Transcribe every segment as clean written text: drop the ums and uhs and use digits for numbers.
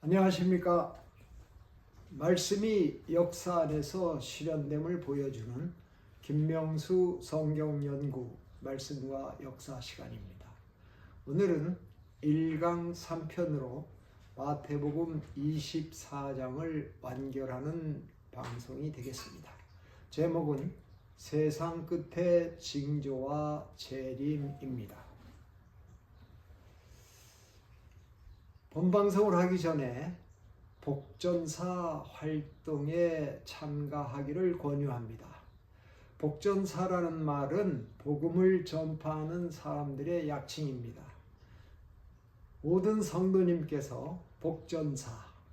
안녕하십니까. 말씀이 역사 안에서 실현됨을 보여주는 김명수 성경연구 말씀과 역사 시간입니다. 오늘은 1강 3편으로 마태복음 24장을 완결하는 방송이 되겠습니다. 제목은 세상 끝의 징조와 재림입니다. 본방송을 하기 전에 복전사 활동에 참가하기를 권유합니다. 복전사라는 말은 복음을 전파하는 사람들의 약칭입니다. 모든 성도님께서 복전사,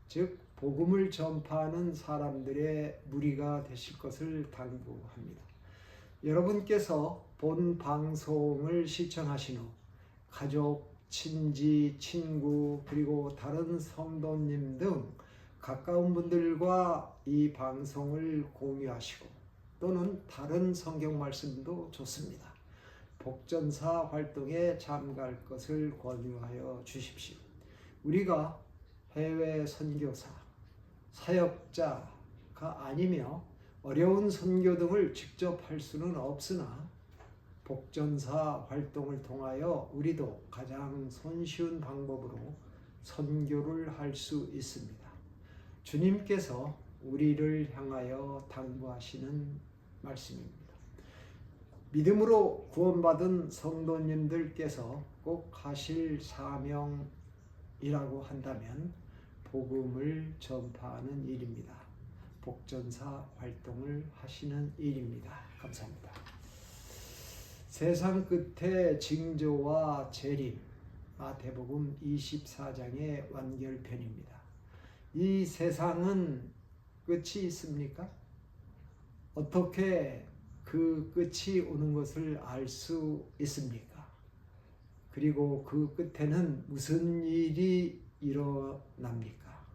즉 복음을 전파하는 사람들의 무리가 되실 것을 당부합니다. 여러분께서 본 방송을 시청하신 후 가족, 친지, 친구, 그리고 다른 성도님 등 가까운 분들과 이 방송을 공유하시고 또는 다른 성경 말씀도 좋습니다. 복전사 활동에 참가할 것을 권유하여 주십시오. 우리가 해외 선교사, 사역자가 아니며 어려운 선교 등을 직접 할 수는 없으나 복전사 활동을 통하여 우리도 가장 손쉬운 방법으로 선교를 할 수 있습니다. 주님께서 우리를 향하여 당부하시는 말씀입니다. 믿음으로 구원받은 성도님들께서 꼭 하실 사명이라고 한다면 복음을 전파하는 일입니다. 복전사 활동을 하시는 일입니다. 감사합니다. 세상 끝의 징조와 재림, 마태복음 24장의 완결편입니다. 이 세상은 끝이 있습니까? 어떻게 그 끝이 오는 것을 알 수 있습니까? 그리고 그 끝에는 무슨 일이 일어납니까?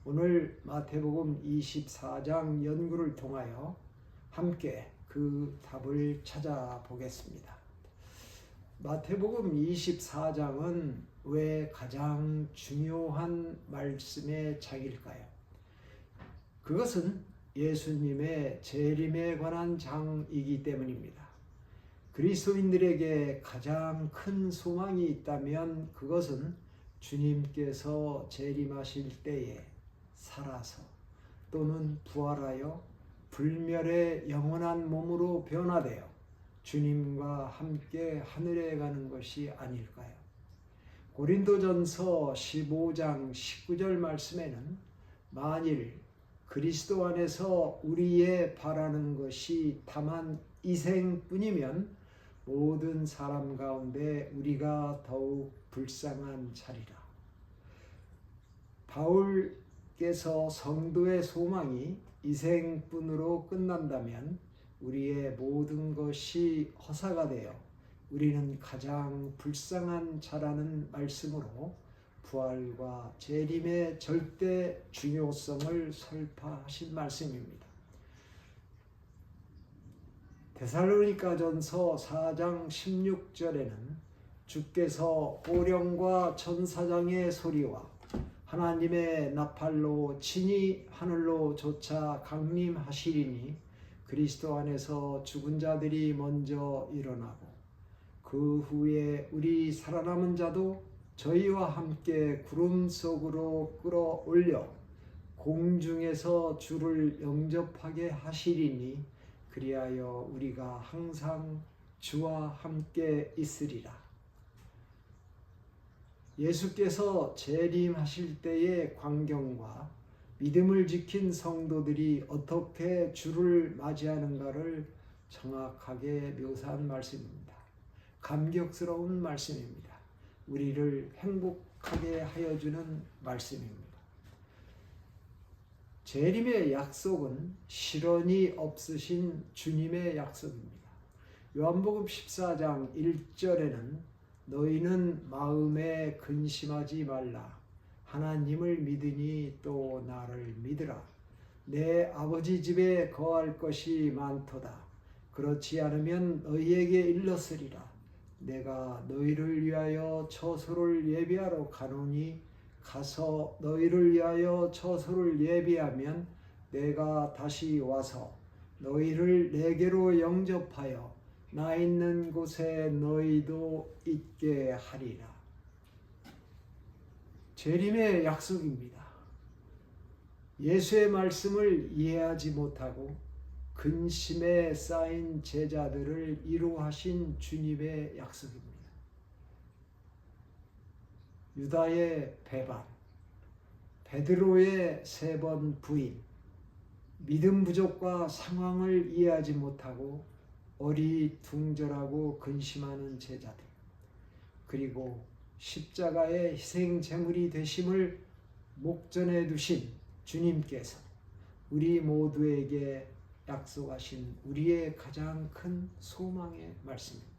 오늘 마태복음 24장 연구를 통하여 함께 그 답을 찾아보겠습니다. 마태복음 24장은 왜 가장 중요한 말씀의 장일까요? 그것은 예수님의 재림에 관한 장이기 때문입니다. 그리스도인들에게 가장 큰 소망이 있다면 그것은 주님께서 재림하실 때에 살아서 또는 부활하여 불멸의 영원한 몸으로 변화되어 주님과 함께 하늘에 가는 것이 아닐까요? 고린도전서 15장 19절 말씀에는 만일 그리스도 안에서 우리의 바라는 것이 다만 이 생뿐이면 모든 사람 가운데 우리가 더욱 불쌍한 자리라. 바울께서 성도의 소망이 이 생뿐으로 끝난다면 우리의 모든 것이 허사가 되어 우리는 가장 불쌍한 자라는 말씀으로 부활과 재림의 절대 중요성을 설파하신 말씀입니다. 데살로니가전서 4장 16절에는 주께서 호령과 천사장의 소리와 하나님의 나팔로 친히 하늘로 솟아 강림하시리니 그리스도 안에서 죽은 자들이 먼저 일어나고 그 후에 우리 살아남은 자도 저희와 함께 구름 속으로 끌어올려 공중에서 주를 영접하게 하시리니 그리하여 우리가 항상 주와 함께 있으리라. 예수께서 재림하실 때의 광경과 믿음을 지킨 성도들이 어떻게 주를 맞이하는가를 정확하게 묘사한 말씀입니다. 감격스러운 말씀입니다. 우리를 행복하게 하여 주는 말씀입니다. 재림의 약속은 실언이 없으신 주님의 약속입니다. 요한복음 14장 1절에는 너희는 마음에 근심하지 말라. 하나님을 믿으니 또 나를 믿으라. 내 아버지 집에 거할 것이 많도다. 그렇지 않으면 너희에게 일렀으리라. 내가 너희를 위하여 처소를 예비하러 가노니 가서 너희를 위하여 처소를 예비하면 내가 다시 와서 너희를 내게로 영접하여 나 있는 곳에 너희도 있게 하리라. 재림의 약속입니다. 예수의 말씀을 이해하지 못하고 근심에 쌓인 제자들을 위로하신 주님의 약속입니다. 유다의 배반, 베드로의 3번 부인, 믿음 부족과 상황을 이해하지 못하고 어리둥절하고 근심하는 제자들, 그리고 십자가의 희생 제물이 되심을 목전에 두신 주님께서 우리 모두에게 약속하신 우리의 가장 큰 소망의 말씀입니다.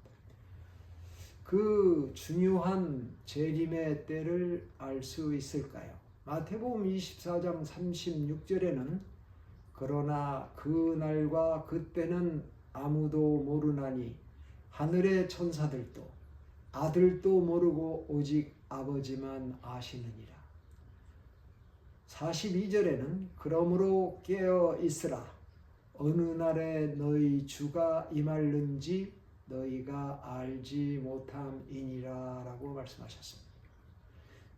그 중요한 재림의 때를 알 수 있을까요? 마태복음 24장 36절에는 그러나 그 날과 그 때는 아무도 모르나니 하늘의 천사들도 아들도 모르고 오직 아버지만 아시느니라. 42절에는 그러므로 깨어 있으라. 어느 날에 너희 주가 임할는지 너희가 알지 못함이니라 라고 말씀하셨습니다.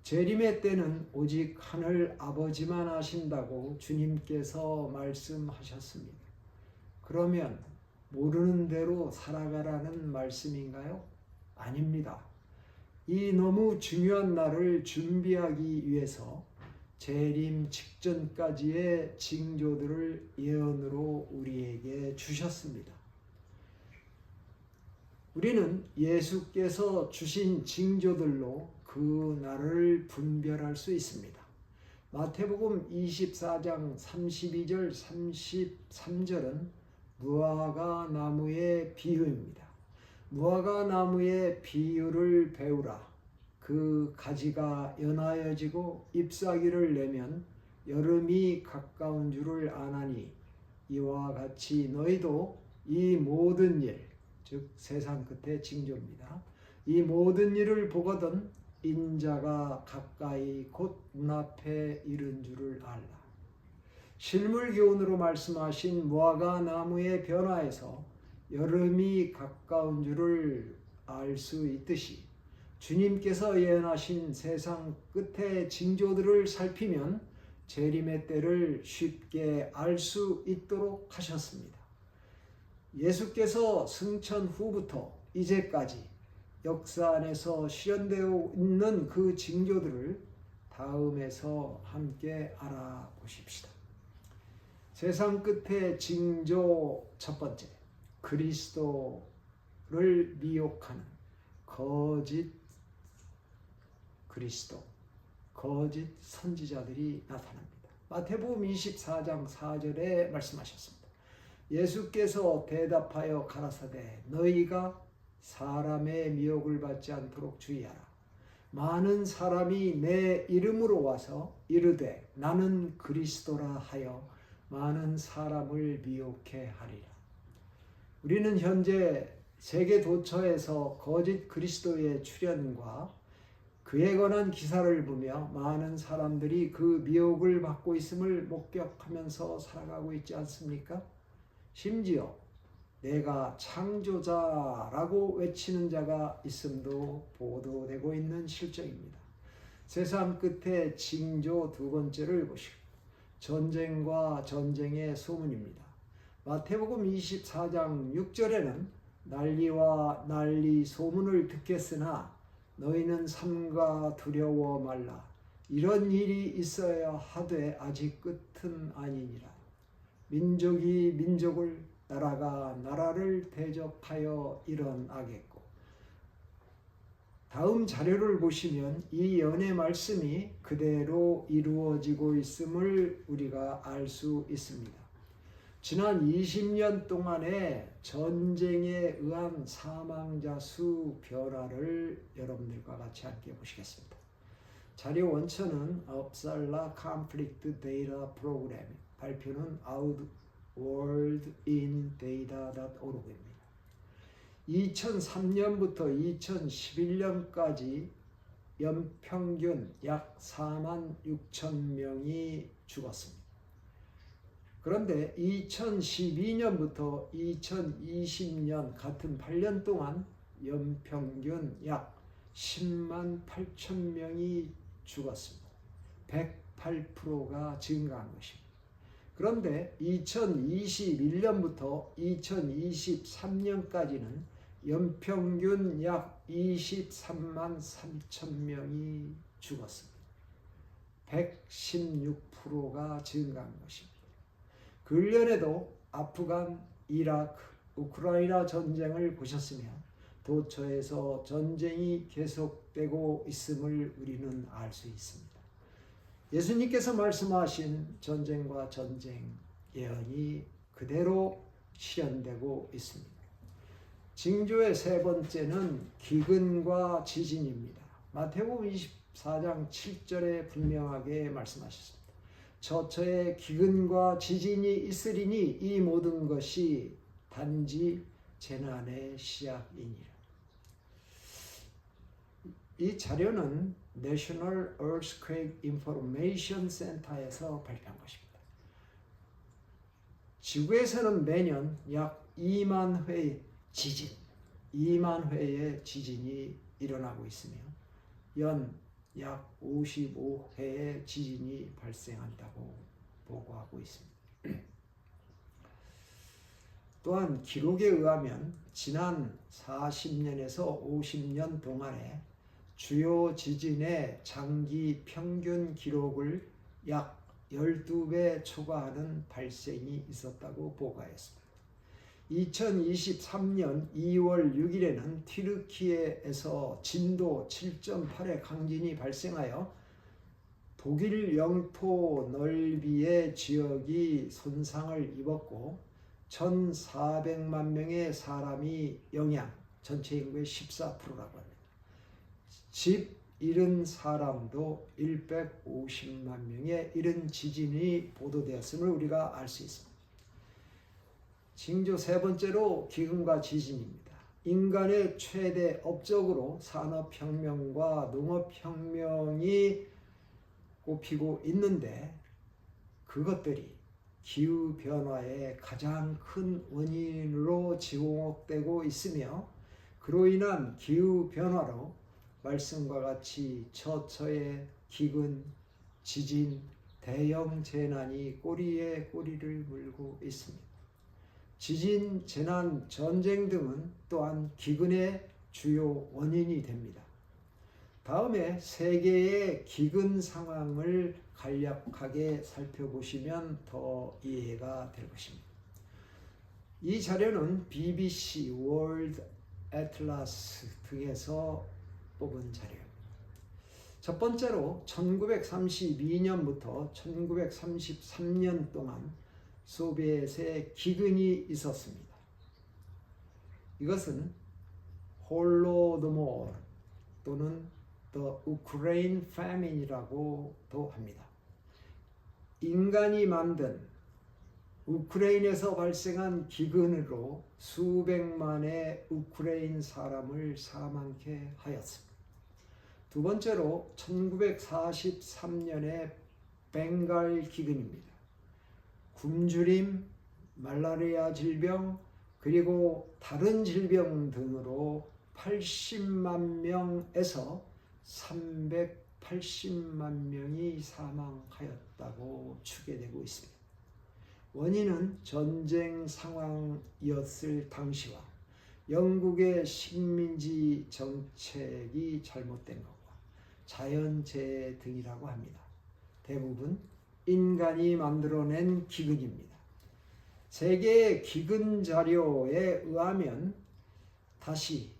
재림의 때는 오직 하늘 아버지만 아신다고 주님께서 말씀하셨습니다. 그러면 모르는 대로 살아가라는 말씀인가요? 아닙니다. 이 너무 중요한 날을 준비하기 위해서 재림 직전까지의 징조들을 예언으로 우리에게 주셨습니다. 우리는 예수께서 주신 징조들로 그 날을 분별할 수 있습니다. 마태복음 24장 32절 33절은 무화과 나무의 비유입니다. 무화과 나무의 비유를 배우라. 그 가지가 연하여지고 잎사귀를 내면 여름이 가까운 줄을 아나니 이와 같이 너희도 이 모든 일, 즉 세상 끝의 징조입니다. 이 모든 일을 보거든 인자가 가까이 곧 눈앞에 이른 줄을 알라. 실물교훈으로 말씀하신 무화과 나무의 변화에서 여름이 가까운 줄을 알 수 있듯이 주님께서 예언하신 세상 끝의 징조들을 살피면 재림의 때를 쉽게 알 수 있도록 하셨습니다. 예수께서 승천 후부터 이제까지 역사 안에서 실현되어 있는 그 징조들을 다음에서 함께 알아보십시다. 세상 끝의 징조 첫 번째, 그리스도를 미혹하는 거짓 그리스도, 거짓 선지자들이 나타납니다. 마태복음 24장 4절에 말씀하셨습니다. 예수께서 대답하여 가라사대 너희가 사람의 미혹을 받지 않도록 주의하라. 많은 사람이 내 이름으로 와서 이르되 나는 그리스도라 하여 많은 사람을 미혹해 하리라. 우리는 현재 세계 도처에서 거짓 그리스도의 출현과 그에 관한 기사를 보며 많은 사람들이 그 미혹을 받고 있음을 목격하면서 살아가고 있지 않습니까? 심지어 내가 창조자라고 외치는 자가 있음도 보도되고 있는 실정입니다. 세상 끝에 징조 두 번째를 보시고 전쟁과 전쟁의 소문입니다. 마태복음 24장 6절에는 난리와 난리 소문을 듣겠으나 너희는 삼가 두려워 말라. 이런 일이 있어야 하되 아직 끝은 아니니라. 민족이 민족을 나라가 나라를 대적하여 일어나겠고. 다음 자료를 보시면 이 예언의 말씀이 그대로 이루어지고 있음을 우리가 알 수 있습니다. 지난 20년 동안의 전쟁에 의한 사망자 수 변화를 여러분들과 같이 함께 보시겠습니다. 자료 원천은 업살라 Conflict Data Program, 발표는 outworldindata.org입니다. 2003년부터 2011년까지 연평균 약 4만 6천 명이 죽었습니다. 그런데 2012년부터 2020년 같은 8년 동안 연평균 약 10만 8천 명이 죽었습니다. 108%가 증가한 것입니다. 그런데 2021년부터 2023년까지는 연평균 약 23만 3천 명이 죽었습니다. 116%가 증가한 것입니다. 근련에도 아프간, 이라크, 우크라이나 전쟁을 보셨으며 도처에서 전쟁이 계속되고 있음을 우리는 알 수 있습니다. 예수님께서 말씀하신 전쟁과 전쟁 예언이 그대로 실현되고 있습니다. 징조의 세 번째는 기근과 지진입니다. 마태복음 24장 7절에 분명하게 말씀하셨습니다. 저처에 기근과 지진이 있으리니 이 모든 것이 단지 재난의 시작이니라. 이 자료는 National Earthquake Information Center에서 발표한 것입니다. 지구에서는 매년 약 2만 회의 지진이 일어나고 있으며 연 약 55회의 지진이 발생한다고 보고하고 있습니다. 또한 기록에 의하면 지난 40년에서 50년 동안에 주요 지진의 장기 평균 기록을 약 12배 초과하는 발생이 있었다고 보고하였습니다. 2023년 2월 6일에는 튀르키예에서 진도 7.8의 강진이 발생하여 독일 영토 넓이의 지역이 손상을 입었고 1,400만 명의 사람이 영향, 전체 인구의 14%라고 합니다. 집 잃은 사람도 150만 명의 이런 지진이 보도되었음을 우리가 알 수 있습니다. 징조 세 번째로 기근과 지진입니다. 인간의 최대 업적으로 산업혁명과 농업혁명이 꼽히고 있는데 그것들이 기후변화의 가장 큰 원인으로 지목되고 있으며 그로 인한 기후변화로 말씀과 같이 처처의 기근, 지진, 대형 재난이 꼬리에 꼬리를 물고 있습니다. 지진, 재난, 전쟁 등은 또한 기근의 주요 원인이 됩니다. 다음에 세계의 기근 상황을 간략하게 살펴보시면 더 이해가 될 것입니다. 이 자료는 BBC 월드 애틀라스 등에서 뽑은 자료입니다. 첫 번째로 1932년부터 1933년 동안 소비에트의 기근이 있었습니다. 이것은 홀로도모르 또는 The Ukraine Famine이라고도 합니다. 인간이 만든 우크라이나에서 발생한 기근으로 수백만의 우크라이나 사람을 사망케 하였습니다. 두 번째로 1943년의 벵갈 기근입니다. 굶주림, 말라리아 질병, 그리고 다른 질병 등으로 80만 명에서 380만 명이 사망하였다고 추계되고 있습니다. 원인은 전쟁 상황이었을 당시와 영국의 식민지 정책이 잘못된 것과 자연재해 등이라고 합니다. 대부분 인간이 만들어낸 기근입니다. 세계의 기근 자료에 의하면 다시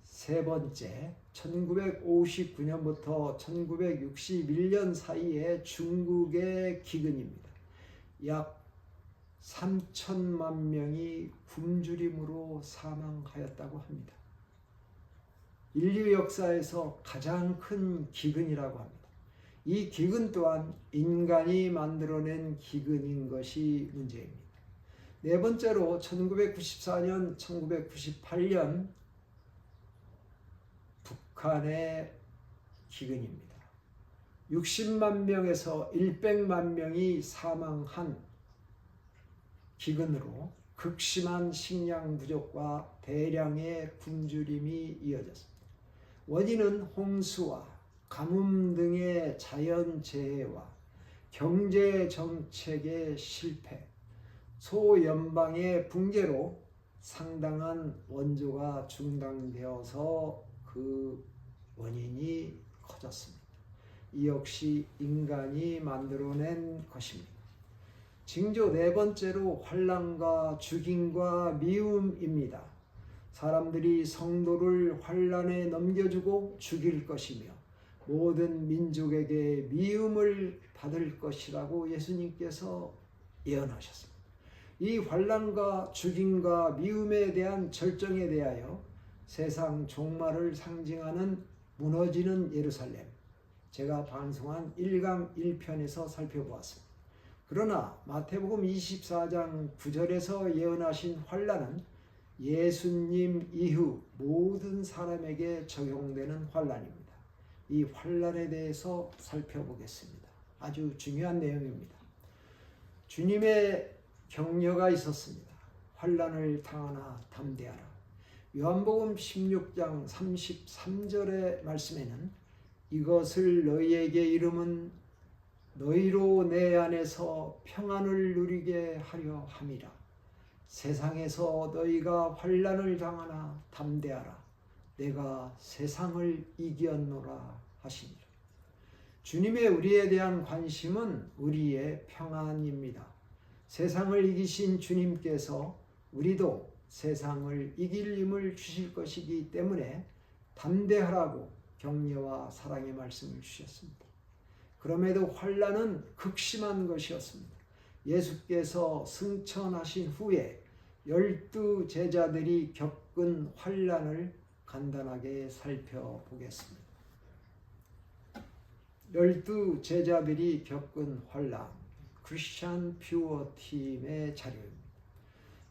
세 번째 1959년부터 1961년 사이에 중국의 기근입니다. 약 3천만 명이 굶주림으로 사망하였다고 합니다. 인류 역사에서 가장 큰 기근이라고 합니다. 이 기근 또한 인간이 만들어낸 기근인 것이 문제입니다. 네 번째로 1994년, 1998년 북한의 기근입니다. 60만 명에서 100만 명이 사망한 기근으로 극심한 식량 부족과 대량의 굶주림이 이어졌습니다. 원인은 홍수와 가뭄 등의 자연재해와 경제정책의 실패, 소연방의 붕괴로 상당한 원조가 중단되어서 그 원인이 커졌습니다. 이 역시 인간이 만들어낸 것입니다. 징조 네 번째로 환난과 죽임과 미움입니다. 사람들이 성도를 환난에 넘겨주고 죽일 것이며 모든 민족에게 미움을 받을 것이라고 예수님께서 예언하셨습니다. 이 환난과 죽임과 미움에 대한 절정에 대하여 세상 종말을 상징하는 무너지는 예루살렘, 제가 방송한 1강 1편에서 살펴보았습니다. 그러나 마태복음 24장 9절에서 예언하신 환난은 예수님 이후 모든 사람에게 적용되는 환난입니다. 이 환난에 대해서 살펴보겠습니다. 아주 중요한 내용입니다. 주님의 격려가 있었습니다. 환난을 당하나 담대하라. 요한복음 16장 33절의 말씀에는 이것을 너희에게 이름은 너희로 내 안에서 평안을 누리게 하려 함이라. 세상에서 너희가 환난을 당하나 담대하라. 내가 세상을 이겼노라 하시니라. 주님의 우리에 대한 관심은 우리의 평안입니다. 세상을 이기신 주님께서 우리도 세상을 이길 힘을 주실 것이기 때문에 담대하라고 격려와 사랑의 말씀을 주셨습니다. 그럼에도 환난은 극심한 것이었습니다. 예수께서 승천하신 후에 12 제자들이 겪은 환난을 간단하게 살펴보겠습니다. 12 제자들이 겪은 환난, 크리스천 퓨어 팀의 자료입니다.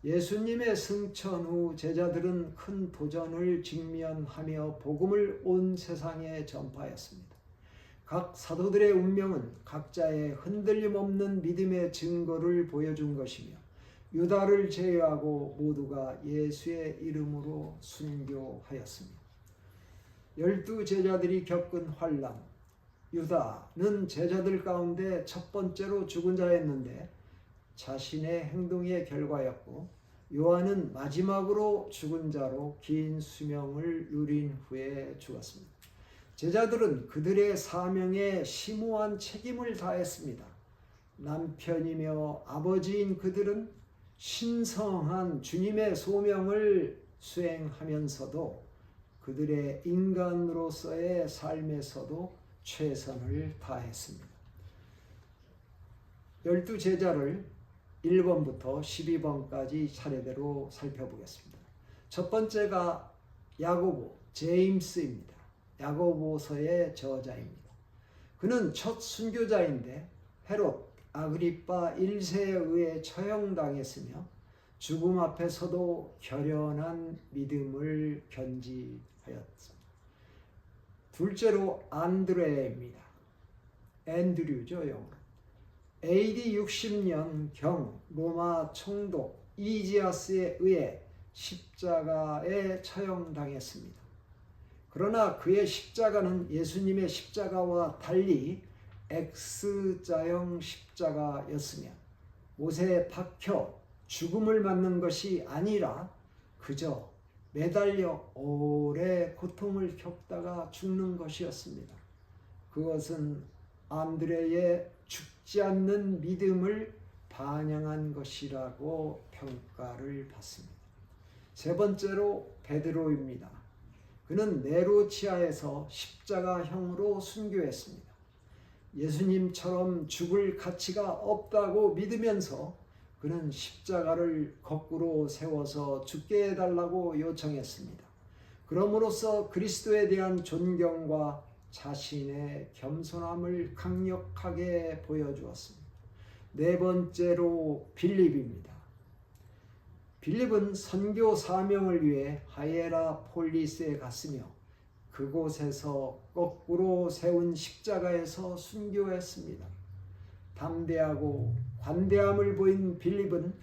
예수님의 승천 후 제자들은 큰 도전을 직면하며 복음을 온 세상에 전파하였습니다. 각 사도들의 운명은 각자의 흔들림 없는 믿음의 증거를 보여준 것이며 유다를 제외하고 모두가 예수의 이름으로 순교하였습니다. 12 제자들이 겪은 환난, 유다는 제자들 가운데 첫 번째로 죽은 자였는데 자신의 행동의 결과였고 요한은 마지막으로 죽은 자로 긴 수명을 누린 후에 죽었습니다. 제자들은 그들의 사명에 심오한 책임을 다했습니다. 남편이며 아버지인 그들은 신성한 주님의 소명을 수행하면서도 그들의 인간으로서의 삶에서도 최선을 다했습니다. 12 제자를 1번부터 12번까지 차례대로 살펴보겠습니다. 첫 번째가 야고보, 제임스입니다. 야고보서의 저자입니다. 그는 첫 순교자인데 헤롯 아그리파 1세에 의해 처형당했으며 죽음 앞에서도 결연한 믿음을 견지하였습니다. 둘째로 안드레입니다. 앤드류죠, 영어로. AD 60년 경 로마 총독 이지아스에 의해 십자가에 처형당했습니다. 그러나 그의 십자가는 예수님의 십자가와 달리 X자형 십자가였으며 못에 박혀 죽음을 맞는 것이 아니라 그저 매달려 오래 고통을 겪다가 죽는 것이었습니다. 그것은 안드레의 죽지 않는 믿음을 반영한 것이라고 평가를 받습니다. 세 번째로 베드로입니다. 그는 네로치아에서 십자가형으로 순교했습니다. 예수님처럼 죽을 가치가 없다고 믿으면서 그는 십자가를 거꾸로 세워서 죽게 해달라고 요청했습니다. 그럼으로써 그리스도에 대한 존경과 자신의 겸손함을 강력하게 보여주었습니다. 네 번째로 빌립입니다. 빌립은 선교 사명을 위해 하이에라폴리스에 갔으며 그곳에서 거꾸로 세운 십자가에서 순교했습니다. 담대하고 관대함을 보인 빌립은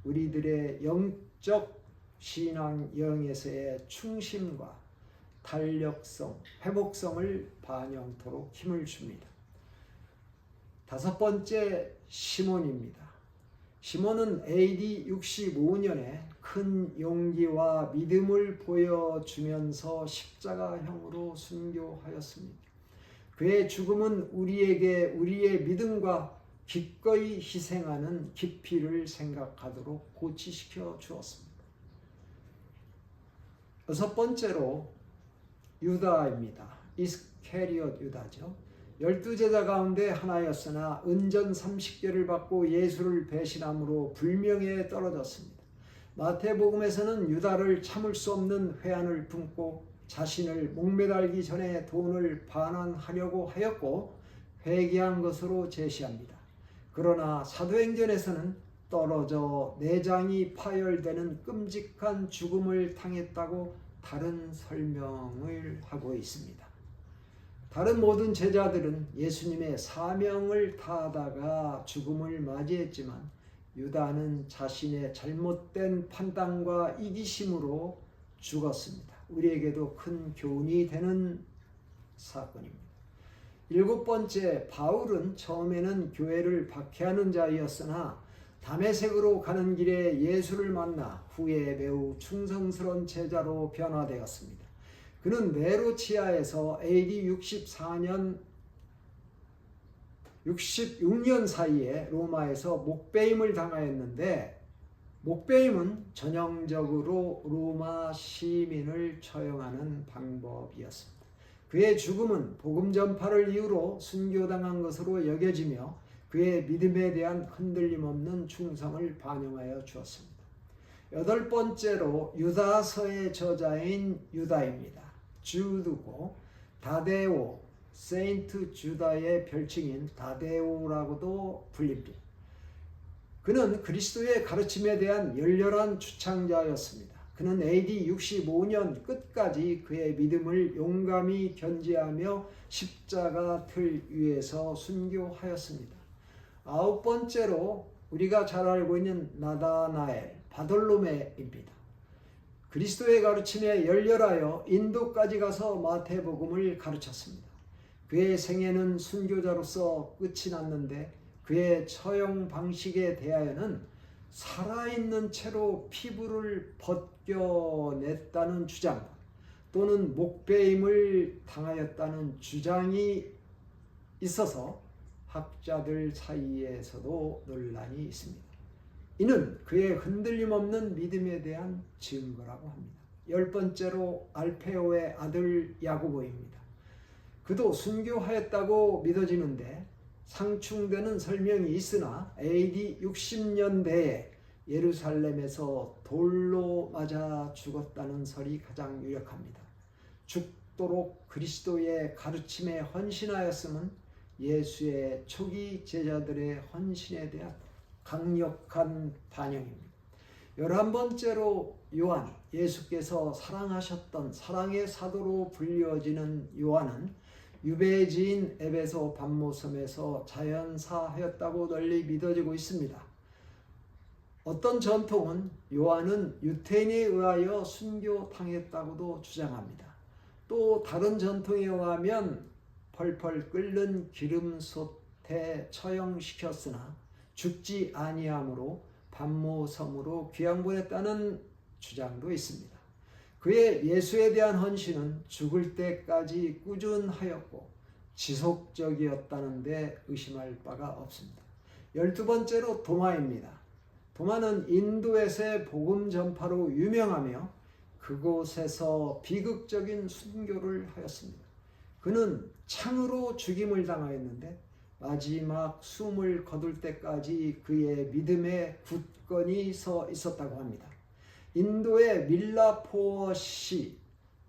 우리들의 영적 신앙 여행에서의 충심과 탄력성, 회복성을 반영토록 힘을 줍니다. 다섯 번째, 시몬입니다. 시몬은 AD 65년에 큰 용기와 믿음을 보여주면서 십자가형으로 순교하였습니다. 그의 죽음은 우리에게 우리의 믿음과 기꺼이 희생하는 깊이를 생각하도록 고치시켜 주었습니다. 여섯 번째로 유다입니다. 이스케리엇 유다죠. 12제자 가운데 하나였으나 은전 30개를 받고 예수를 배신함으로 불명예에 떨어졌습니다. 마태복음에서는 유다를 참을 수 없는 회한을 품고 자신을 목매달기 전에 돈을 반환하려고 하였고 회개한 것으로 제시합니다. 그러나 사도행전에서는 떨어져 내장이 파열되는 끔찍한 죽음을 당했다고 다른 설명을 하고 있습니다. 다른 모든 제자들은 예수님의 사명을 다하다가 죽음을 맞이했지만 유다는 자신의 잘못된 판단과 이기심으로 죽었습니다. 우리에게도 큰 교훈이 되는 사건입니다. 일곱 번째, 바울은 처음에는 교회를 박해하는 자였으나 다메섹으로 가는 길에 예수를 만나 후에 매우 충성스러운 제자로 변화되었습니다. 그는 네로치아에서 AD 66년 사이에 로마에서 목배임을 당하였는데, 목배임은 전형적으로 로마 시민을 처형하는 방법이었습니다. 그의 죽음은 복음 전파를 이유로 순교당한 것으로 여겨지며 그의 믿음에 대한 흔들림 없는 충성을 반영하여 주었습니다. 여덟 번째로 유다서의 저자인 유다입니다. 주드고 다데오, 세인트 주다의 별칭인 다데오라고도 불립니다. 그는 그리스도의 가르침에 대한 열렬한 주창자였습니다. 그는 AD 65년 끝까지 그의 믿음을 용감히 견지하며 십자가 틀 위에서 순교하였습니다. 아홉 번째로 우리가 잘 알고 있는 나다나엘, 바돌로메입니다. 그리스도의 가르침에 열렬하여 인도까지 가서 마태복음을 가르쳤습니다. 그의 생애는 순교자로서 끝이 났는데 그의 처형 방식에 대하여는 살아있는 채로 피부를 벗겨냈다는 주장 또는 목배임을 당하였다는 주장이 있어서 학자들 사이에서도 논란이 있습니다. 이는 그의 흔들림 없는 믿음에 대한 증거라고 합니다. 열 번째로 알페오의 아들 야고보입니다. 그도 순교하였다고 믿어지는데 상충되는 설명이 있으나 AD 60년대에 예루살렘에서 돌로 맞아 죽었다는 설이 가장 유력합니다. 죽도록 그리스도의 가르침에 헌신하였음은 예수의 초기 제자들의 헌신에 대한 강력한 반영입니다. 11번째로 요한, 예수께서 사랑하셨던 사랑의 사도로 불리워지는 요한은 유배지인 에베소 반모섬에서 자연사하였다고 널리 믿어지고 있습니다. 어떤 전통은 요한은 유태인에 의하여 순교당했다고도 주장합니다. 또 다른 전통에 의하면 펄펄 끓는 기름솥에 처형시켰으나 죽지 아니함으로 반모섬으로 귀양보냈다는 주장도 있습니다. 그의 예수에 대한 헌신은 죽을 때까지 꾸준하였고 지속적이었다는데 의심할 바가 없습니다. 12번째로 도마입니다. 도마는 인도에서의 복음 전파로 유명하며 그곳에서 비극적인 순교를 하였습니다. 그는 창으로 죽임을 당하였는데 마지막 숨을 거둘 때까지 그의 믿음에 굳건히 서 있었다고 합니다. 인도의 밀라포어시,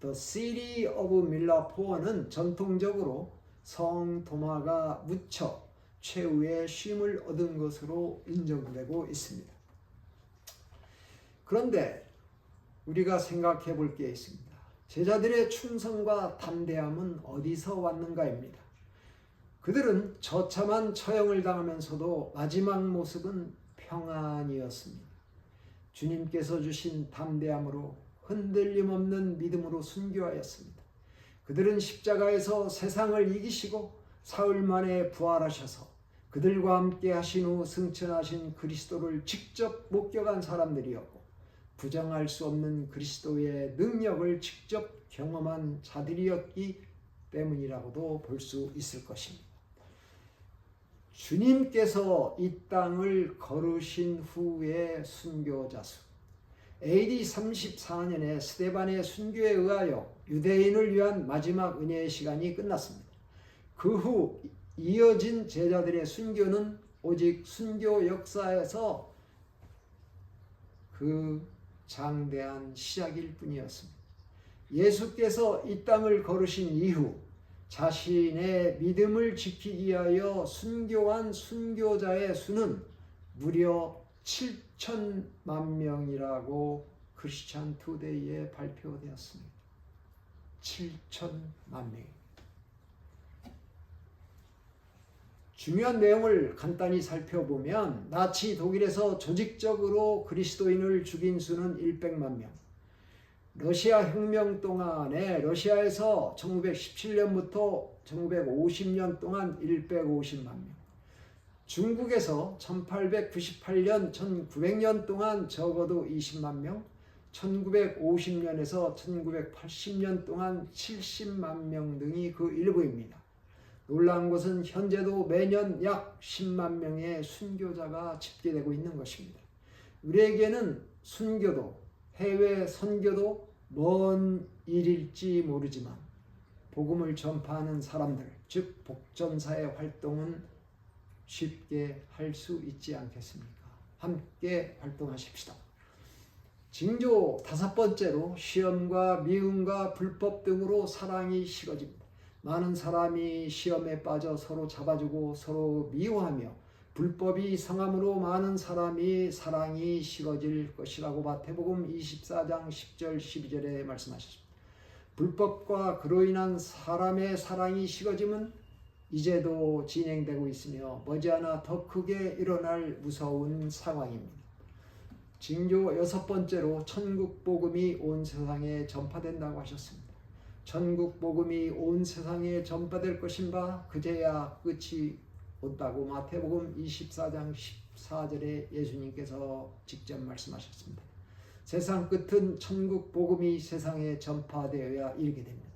The City of 밀라포어는 전통적으로 성 도마가 묻혀 최후의 쉼을 얻은 것으로 인정되고 있습니다. 그런데 우리가 생각해 볼 게 있습니다. 제자들의 충성과 담대함은 어디서 왔는가입니다. 그들은 처참한 처형을 당하면서도 마지막 모습은 평안이었습니다. 주님께서 주신 담대함으로 흔들림 없는 믿음으로 순교하였습니다. 그들은 십자가에서 세상을 이기시고 사흘 만에 부활하셔서 그들과 함께 하신 후 승천하신 그리스도를 직접 목격한 사람들이었고 부정할 수 없는 그리스도의 능력을 직접 경험한 자들이었기 때문이라고도 볼 수 있을 것입니다. 주님께서 이 땅을 걸으신 후의 순교자 수. AD 34년에 스데반의 순교에 의하여 유대인을 위한 마지막 은혜의 시간이 끝났습니다. 그 후 이어진 제자들의 순교는 오직 순교 역사에서 그 장대한 시작일 뿐이었습니다. 예수께서 이 땅을 걸으신 이후 자신의 믿음을 지키기 위하여 순교한 순교자의 수는 무려 7천만 명이라고 크리스찬 투데이에 발표되었습니다. 7천만 명. 중요한 내용을 간단히 살펴보면 나치 독일에서 조직적으로 그리스도인을 죽인 수는 100만 명. 러시아 혁명 동안에 러시아에서 1917년부터 1950년 동안 150만 명. 중국에서 1898년, 1900년 동안 적어도 20만 명, 1950년에서 1980년 동안 70만 명 등이 그 일부입니다. 놀라운 것은 현재도 매년 약 10만 명의 순교자가 집계되고 있는 것입니다. 우리에게는 순교도, 해외 선교도 먼 일일지 모르지만 복음을 전파하는 사람들, 즉 복전사의 활동은 쉽게 할 수 있지 않겠습니까? 함께 활동하십시다. 징조 5번째로 시험과 미움과 불법 등으로 사랑이 식어집니다. 많은 사람이 시험에 빠져 서로 잡아주고 서로 미워하며 불법이 성함으로 많은 사람이 사랑이 식어질 것이라고 마태복음 24장 10절 12절에 말씀하셨습니다. 불법과 그로 인한 사람의 사랑이 식어짐은 이제도 진행되고 있으며 머지않아 더 크게 일어날 무서운 상황입니다. 징조 6번째로 천국 복음이 온 세상에 전파된다고 하셨습니다. 천국 복음이 온 세상에 전파될 것인가 그제야 끝이 온다고 마태복음 24장 14절에 예수님께서 직접 말씀하셨습니다. 세상 끝은 천국 복음이 세상에 전파되어야 이르게 됩니다.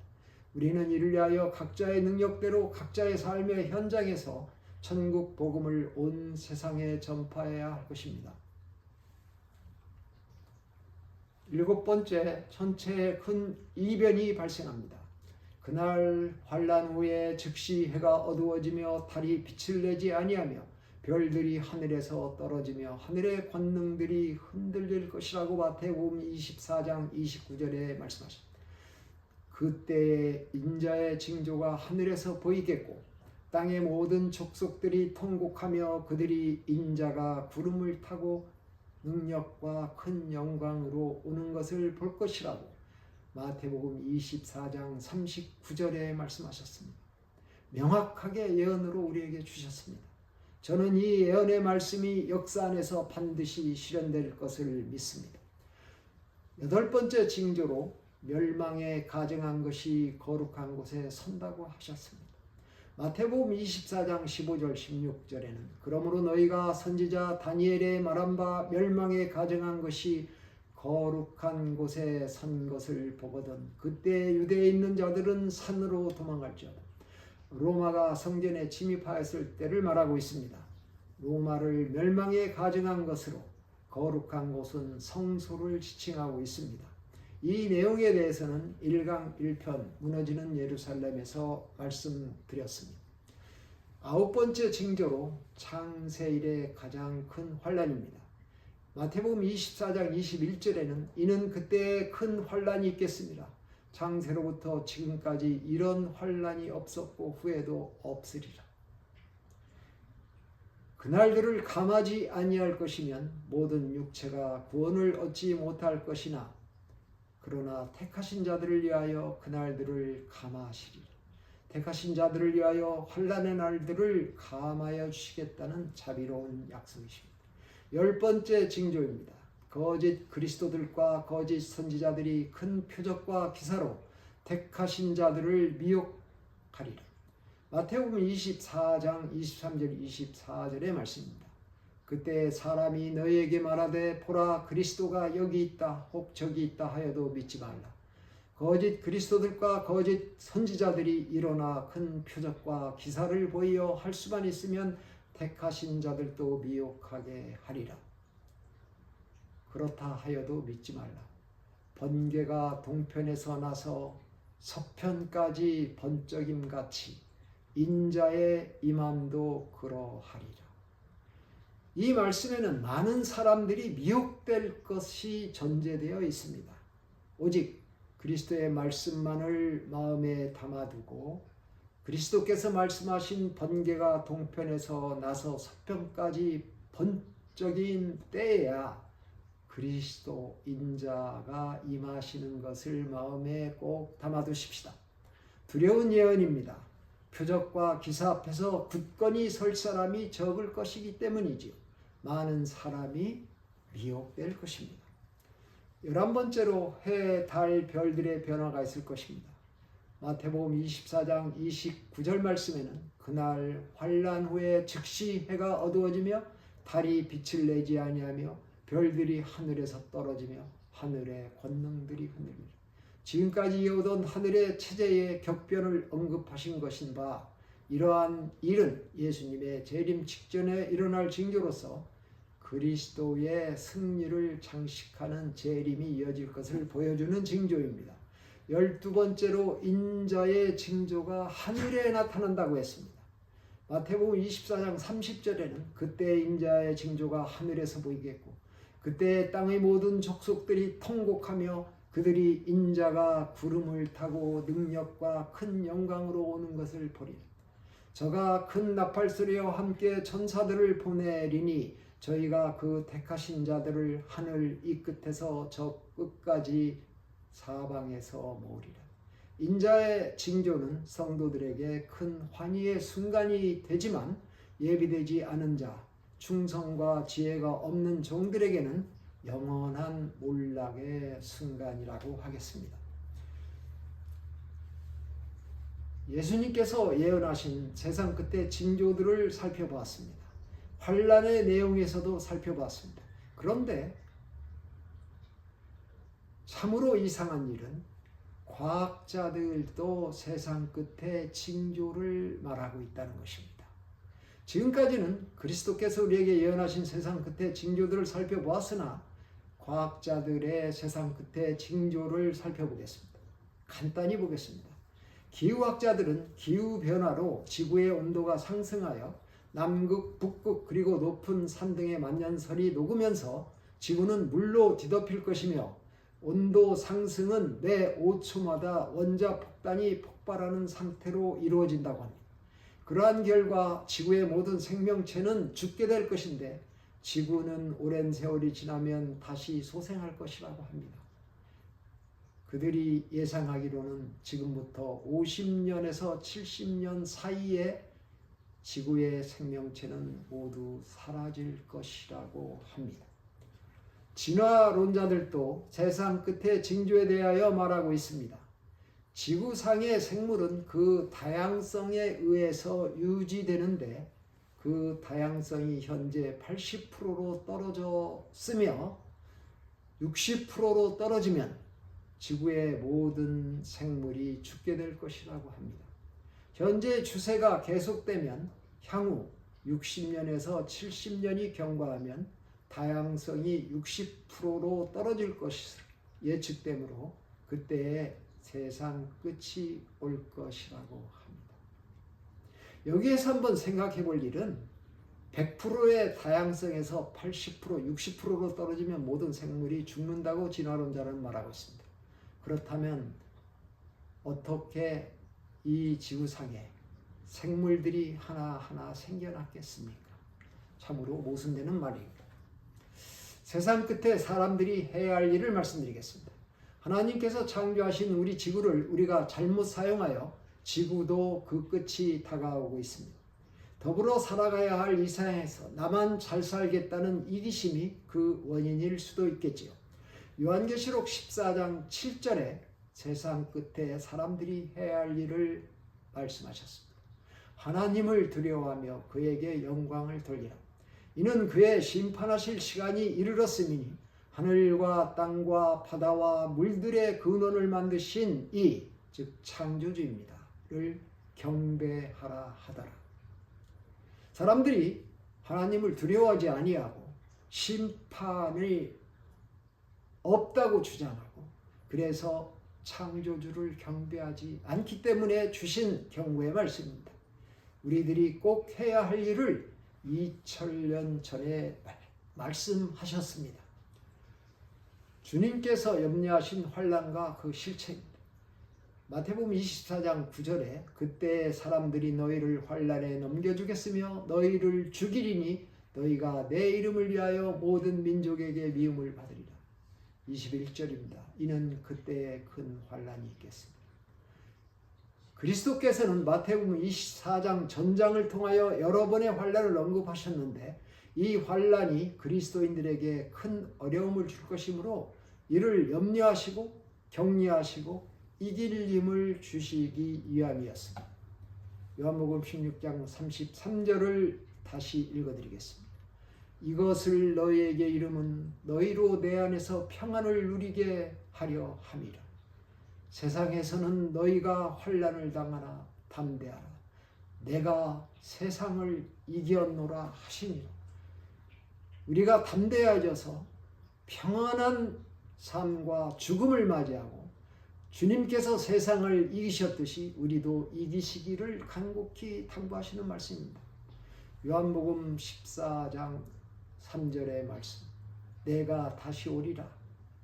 우리는 이를 위하여 각자의 능력대로 각자의 삶의 현장에서 천국 복음을 온 세상에 전파해야 할 것입니다. 7번째, 천체에 큰 이변이 발생합니다. 그날 환난 후에 즉시 해가 어두워지며 달이 빛을 내지 아니하며 별들이 하늘에서 떨어지며 하늘의 권능들이 흔들릴 것이라고 마태복음 24장 29절에 말씀하십니다. 그때에 인자의 징조가 하늘에서 보이겠고 땅의 모든 족속들이 통곡하며 그들이 인자가 구름을 타고 능력과 큰 영광으로 오는 것을 볼 것이라고 마태복음 24장 39절에 말씀하셨습니다. 명확하게 예언으로 우리에게 주셨습니다. 저는 이 예언의 말씀이 역사 안에서 반드시 실현될 것을 믿습니다. 8번째 징조로 멸망에 가증한 것이 거룩한 곳에 선다고 하셨습니다. 마태복음 24장 15절 16절에는 그러므로 너희가 선지자 다니엘의 말한 바 멸망에 가증한 것이 거룩한 곳에 선 것을 보거든 그때 유대에 있는 자들은 산으로 도망갈지어다. 로마가 성전에 침입하였을 때를 말하고 있습니다. 로마를 멸망에 가증한 것으로 거룩한 곳은 성소를 지칭하고 있습니다. 이 내용에 대해서는 1강 1편 무너지는 예루살렘에서 말씀드렸습니다. 9번째 징조로 창세일의 가장 큰 환난입니다. 마태복음 24장 21절에는 이는 그때에 큰 환난이 있겠습니다. 창세로부터 지금까지 이런 환난이 없었고 후에도 없으리라. 그날들을 감하지 아니할 것이면 모든 육체가 구원을 얻지 못할 것이나 그러나 택하신 자들을 위하여 그날들을 감화하시리라. 택하신 자들을 위하여 환난의 날들을 감하여 주시겠다는 자비로운 약속이십니다. 10번째 징조입니다. 거짓 그리스도들과 거짓 선지자들이 큰 표적과 기사로 택하신 자들을 미혹하리라. 마태복음 24장 23절 24절의 말씀입니다. 그때 사람이 너희에게 말하되 보라 그리스도가 여기 있다 혹 저기 있다 하여도 믿지 말라. 거짓 그리스도들과 거짓 선지자들이 일어나 큰 표적과 기사를 보이어 할 수만 있으면 택하신 자들도 미혹하게 하리라. 그렇다 하여도 믿지 말라. 번개가 동편에서 나서 서편까지 번쩍임같이 인자의 임함도 그러하리라. 이 말씀에는 많은 사람들이 미혹될 것이 전제되어 있습니다. 오직 그리스도의 말씀만을 마음에 담아두고 그리스도께서 말씀하신 번개가 동편에서 나서 서편까지 번쩍인 때에야 그리스도 인자가 임하시는 것을 마음에 꼭 담아두십시다. 두려운 예언입니다. 표적과 기사 앞에서 굳건히 설 사람이 적을 것이기 때문이지요. 많은 사람이 미혹될 것입니다. 11번째로 해, 달, 별들의 변화가 있을 것입니다. 마태복음 24장 29절 말씀에는 그날 환난 후에 즉시 해가 어두워지며 달이 빛을 내지 아니하며 별들이 하늘에서 떨어지며 하늘의 권능들이 흔들리라. 지금까지 이어오던 하늘의 체제의 격변을 언급하신 것인 바 이러한 일은 예수님의 재림 직전에 일어날 징조로서 그리스도의 승리를 장식하는 재림이 이어질 것을 보여주는 징조입니다. 12번째로 인자의 징조가 하늘에 나타난다고 했습니다. 마태복음 24장 30절에는 그때 인자의 징조가 하늘에서 보이겠고 그때 땅의 모든 족속들이 통곡하며 그들이 인자가 구름을 타고 능력과 큰 영광으로 오는 것을 보리라. 저가 큰 나팔소리와 함께 천사들을 보내리니 저희가 그 택하신 자들을 하늘 이 끝에서 저 끝까지 사방에서 모으리라. 인자의 징조는 성도들에게 큰 환희의 순간이 되지만 예비되지 않은 자, 충성과 지혜가 없는 종들에게는 영원한 몰락의 순간이라고 하겠습니다. 예수님께서 예언하신 세상 끝의 징조들을 살펴보았습니다. 환난의 내용에서도 살펴봤습니다. 그런데 참으로 이상한 일은 과학자들도 세상 끝의 징조를 말하고 있다는 것입니다. 지금까지는 그리스도께서 우리에게 예언하신 세상 끝의 징조들을 살펴보았으나 과학자들의 세상 끝의 징조를 살펴보겠습니다. 간단히 보겠습니다. 기후학자들은 기후변화로 지구의 온도가 상승하여 남극, 북극 그리고 높은 산 등의 만년설이 녹으면서 지구는 물로 뒤덮일 것이며 온도 상승은 매 5초마다 원자폭탄이 폭발하는 상태로 이루어진다고 합니다. 그러한 결과 지구의 모든 생명체는 죽게 될 것인데 지구는 오랜 세월이 지나면 다시 소생할 것이라고 합니다. 그들이 예상하기로는 지금부터 50년에서 70년 사이에 지구의 생명체는 모두 사라질 것이라고 합니다. 진화론자들도 세상 끝의 징조에 대하여 말하고 있습니다. 지구상의 생물은 그 다양성에 의해서 유지되는데 그 다양성이 현재 80%로 떨어졌으며 60%로 떨어지면 지구의 모든 생물이 죽게 될 것이라고 합니다. 현재 추세가 계속되면 향후 60년에서 70년이 경과하면 다양성이 60%로 떨어질 것이 예측되므로 그때에 세상 끝이 올 것이라고 합니다. 여기에서 한번 생각해 볼 일은 100%의 다양성에서 80%, 60%로 떨어지면 모든 생물이 죽는다고 진화론자는 말하고 있습니다. 그렇다면 어떻게 이 지구상에 생물들이 하나하나 생겨났겠습니까? 참으로 모순되는 말입니다. 세상 끝에 사람들이 해야 할 일을 말씀드리겠습니다. 하나님께서 창조하신 우리 지구를 우리가 잘못 사용하여 지구도 그 끝이 다가오고 있습니다. 더불어 살아가야 할 이 세상에서 나만 잘 살겠다는 이기심이 그 원인일 수도 있겠지요. 요한계시록 14장 7절에 세상 끝에 사람들이 해야 할 일을 말씀하셨습니다. 하나님을 두려워하며 그에게 영광을 돌리라. 이는 그의 심판하실 시간이 이르렀음이니 하늘과 땅과 바다와 물들의 근원을 만드신 이, 즉 창조주입니다. 를 경배하라 하더라. 사람들이 하나님을 두려워하지 아니하고 심판이 없다고 주장하고 그래서 창조주를 경배하지 않기 때문에 주신 경고의 말씀입니다. 우리들이 꼭 해야 할 일을 2000년 전에 말씀하셨습니다. 주님께서 염려하신 환난과 그 실체입니다. 마태복음 24장 9절에 그때 사람들이 너희를 환난에 넘겨주겠으며 너희를 죽이리니 너희가 내 이름을 위하여 모든 민족에게 미움을 받으리라. 21절입니다. 이는 그때에 큰 환난이 있겠습니다. 그리스도께서는 마태복음 24장 전장을 통하여 여러 번의 환난을 언급하셨는데 이 환난이 그리스도인들에게 큰 어려움을 줄 것이므로 이를 염려하시고 격려하시고 이길 힘을 주시기 위함이었습니다. 요한복음 16장 33절을 다시 읽어드리겠습니다. 이것을 너희에게 이름은 너희로 내 안에서 평안을 누리게 하려 함이라. 세상에서는 너희가 환난을 당하나 담대하라. 내가 세상을 이겼노라 하시니라. 우리가 담대해져서 평안한 삶과 죽음을 맞이하고 주님께서 세상을 이기셨듯이 우리도 이기시기를 간곡히 당부하시는 말씀입니다. 요한복음 14장 3절의 말씀. 내가 다시 오리라.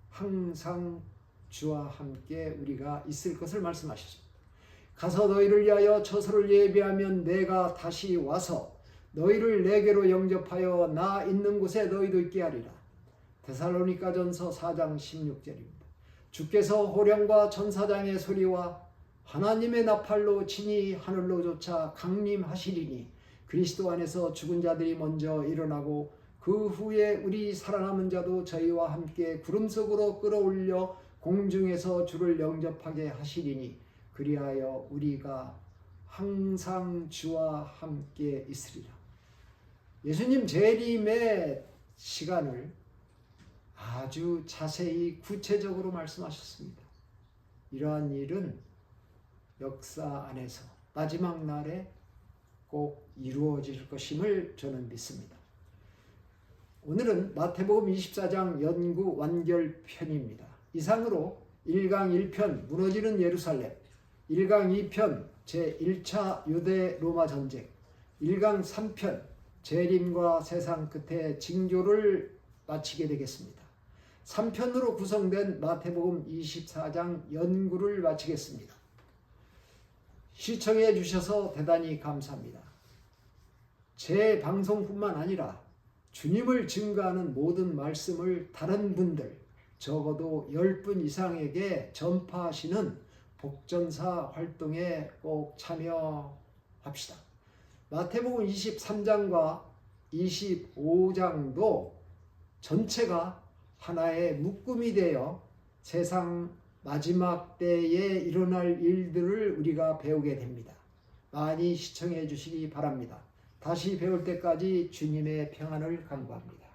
항상 주와 함께 우리가 있을 것을 말씀하셨습니다. 가서 너희를 위하여 처소를 예비하면 내가 다시 와서 너희를 내게로 영접하여 나 있는 곳에 너희도 있게 하리라. 데살로니가전서 4장 16절입니다. 주께서 호령과 천사장의 소리와 하나님의 나팔로 친히 하늘로 쫓아 강림하시리니 그리스도 안에서 죽은 자들이 먼저 일어나고 그 후에 우리 살아남은 자도 저희와 함께 구름 속으로 끌어올려 공중에서 주를 영접하게 하시리니 그리하여 우리가 항상 주와 함께 있으리라. 예수님 재림의 시간을 아주 자세히 구체적으로 말씀하셨습니다. 이러한 일은 역사 안에서 마지막 날에 꼭 이루어질 것임을 저는 믿습니다. 오늘은 마태복음 24장 연구 완결 편입니다. 이상으로 1강 1편 무너지는 예루살렘, 1강 2편 제1차 유대 로마 전쟁, 1강 3편 재림과 세상 끝의 징조를 마치게 되겠습니다. 3편으로 구성된 마태복음 24장 연구를 마치겠습니다. 시청해 주셔서 대단히 감사합니다. 제 방송뿐만 아니라 주님을 증거하는 모든 말씀을 다른 분들, 적어도 10분 이상에게 전파하시는 복전사 활동에 꼭 참여합시다. 마태복음 23장과 25장도 전체가 하나의 묶음이 되어 세상 마지막 때에 일어날 일들을 우리가 배우게 됩니다. 많이 시청해 주시기 바랍니다. 다시 배울 때까지 주님의 평안을 간구합니다.